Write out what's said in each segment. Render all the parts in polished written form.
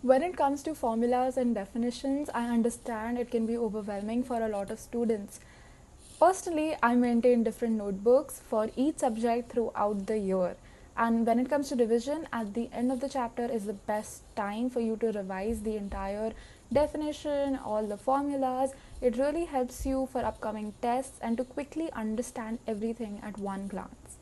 When it comes to formulas and definitions, I understand it can be overwhelming for a lot of students. Personally, I maintain different notebooks for each subject throughout the year. And when it comes to revision, at the end of the chapter is the best time for you to revise the entire definition, all the formulas. It really helps you for upcoming tests and to quickly understand everything at one glance.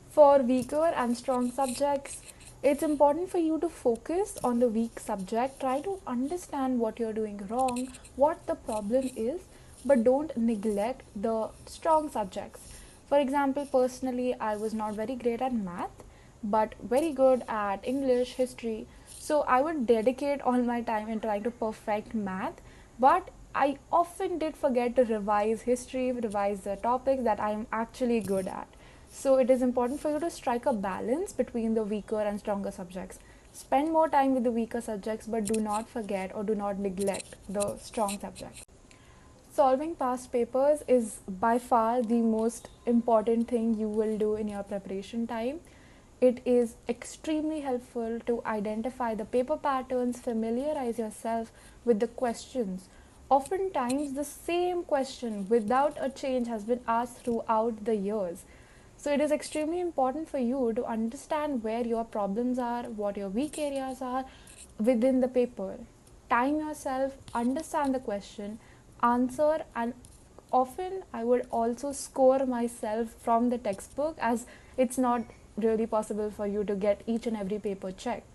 For weaker and strong subjects, it's important for you to focus on the weak subject. Try to understand what you're doing wrong, what the problem is, but don't neglect the strong subjects. For example, personally, I was not very great at math, but very good at English, history. So I would dedicate all my time in trying to perfect math, but I often did forget to revise history, revise the topics that I am actually good at. So it is important for you to strike a balance between the weaker and stronger subjects. Spend more time with the weaker subjects, but do not forget or do not neglect the strong subjects. Solving past papers is by far the most important thing you will do in your preparation time. It is extremely helpful to identify the paper patterns, familiarize yourself with the questions. Oftentimes, the same question without a change has been asked throughout the years. So, it is extremely important for you to understand where your problems are, what your weak areas are within the paper. Time yourself, understand the question, answer, and often I would also score myself from the textbook, as it's not really possible for you to get each and every paper checked.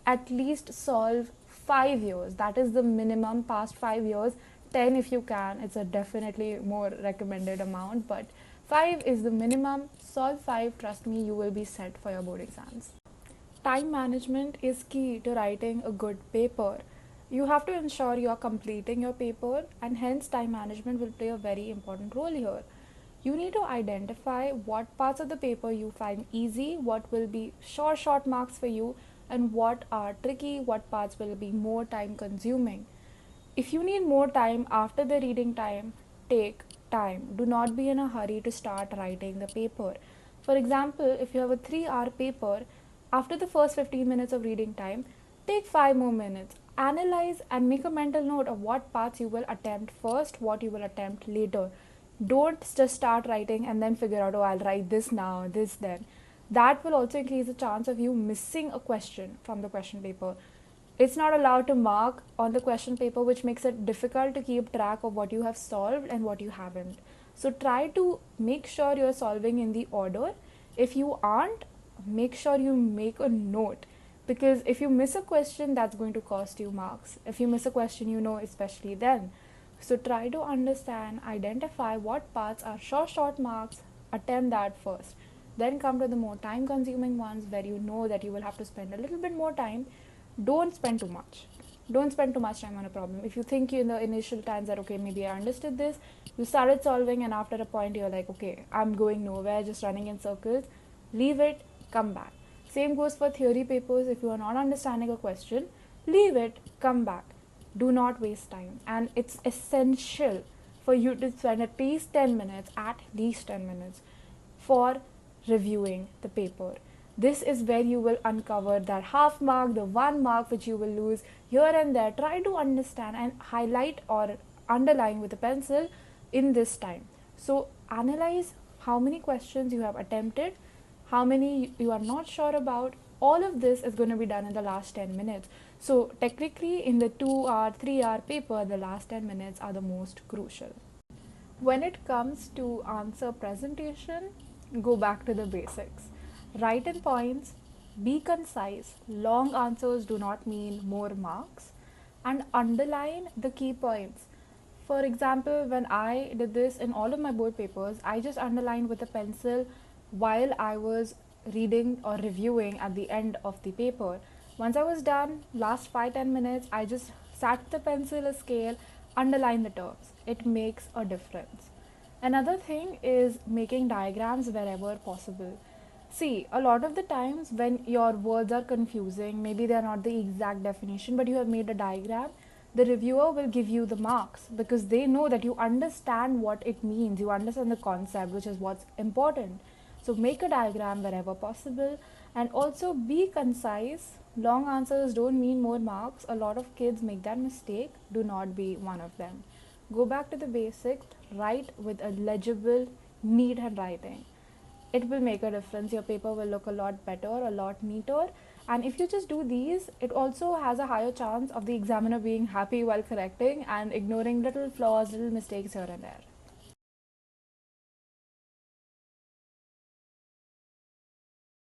At least solve 5 years, that is the minimum. Past 5 years, 10 if you can, it's a definitely more recommended amount, but 5 is the minimum. Solve 5, trust me, you will be set for your board exams. Time management is key to writing a good paper. You have to ensure you are completing your paper, and hence time management will play a very important role here. You need to identify what parts of the paper you find easy, what will be short marks for you, and what are tricky, what parts will be more time consuming. If you need more time after the reading time, take time. Do not be in a hurry to start writing the paper. For example, if you have a 3-hour paper, after the first 15 minutes of reading time, take 5 more minutes. Analyze and make a mental note of what parts you will attempt first, what you will attempt later. Don't just start writing and then figure out, oh, I'll write this now, this then. That will also increase the chance of you missing a question from the question paper. It's not allowed to mark on the question paper, which makes it difficult to keep track of what you have solved and what you haven't. So try to make sure you're solving in the order. If you aren't, make sure you make a note, because if you miss a question, that's going to cost you marks. If you miss a question, especially then. So try to understand, identify what parts are short marks, attempt that first. Then come to the more time consuming ones where you know that you will have to spend a little bit more time. Don't spend too much. Don't spend too much time on a problem. If you think in the initial times that, okay, maybe I understood this, you started solving, and after a point you're like, okay, I'm going nowhere, just running in circles, leave it, come back. Same goes for theory papers. If you are not understanding a question, leave it, come back. Do not waste time. And it's essential for you to spend at least 10 minutes for reviewing the paper. This is where you will uncover that half mark, the 1 mark which you will lose here and there. Try to understand and highlight or underline with a pencil in this time. So analyze how many questions you have attempted, how many you are not sure about. All of this is going to be done in the last 10 minutes. So technically in the 2-hour, 3-hour paper, the last 10 minutes are the most crucial. When it comes to answer presentation, go back to the basics. Write in points, be concise. Long answers do not mean more marks, and underline the key points. For example, when I did this in all of my board papers, I just underlined with a pencil while I was reading or reviewing at the end of the paper. Once I was done, last 5-10 minutes, I just sat with the pencil, a scale, underline the terms. It makes a difference. Another thing is making diagrams wherever possible. See, a lot of the times when your words are confusing, maybe they're not the exact definition, but you have made a diagram, the reviewer will give you the marks because they know that you understand what it means, you understand the concept, which is what's important. So make a diagram wherever possible, and also be concise. Long answers don't mean more marks. A lot of kids make that mistake. Do not be one of them. Go back to the basics, write with a legible, neat handwriting. It will make a difference. Your paper will look a lot better, a lot neater. And if you just do these, it also has a higher chance of the examiner being happy while correcting and ignoring little flaws, little mistakes here and there.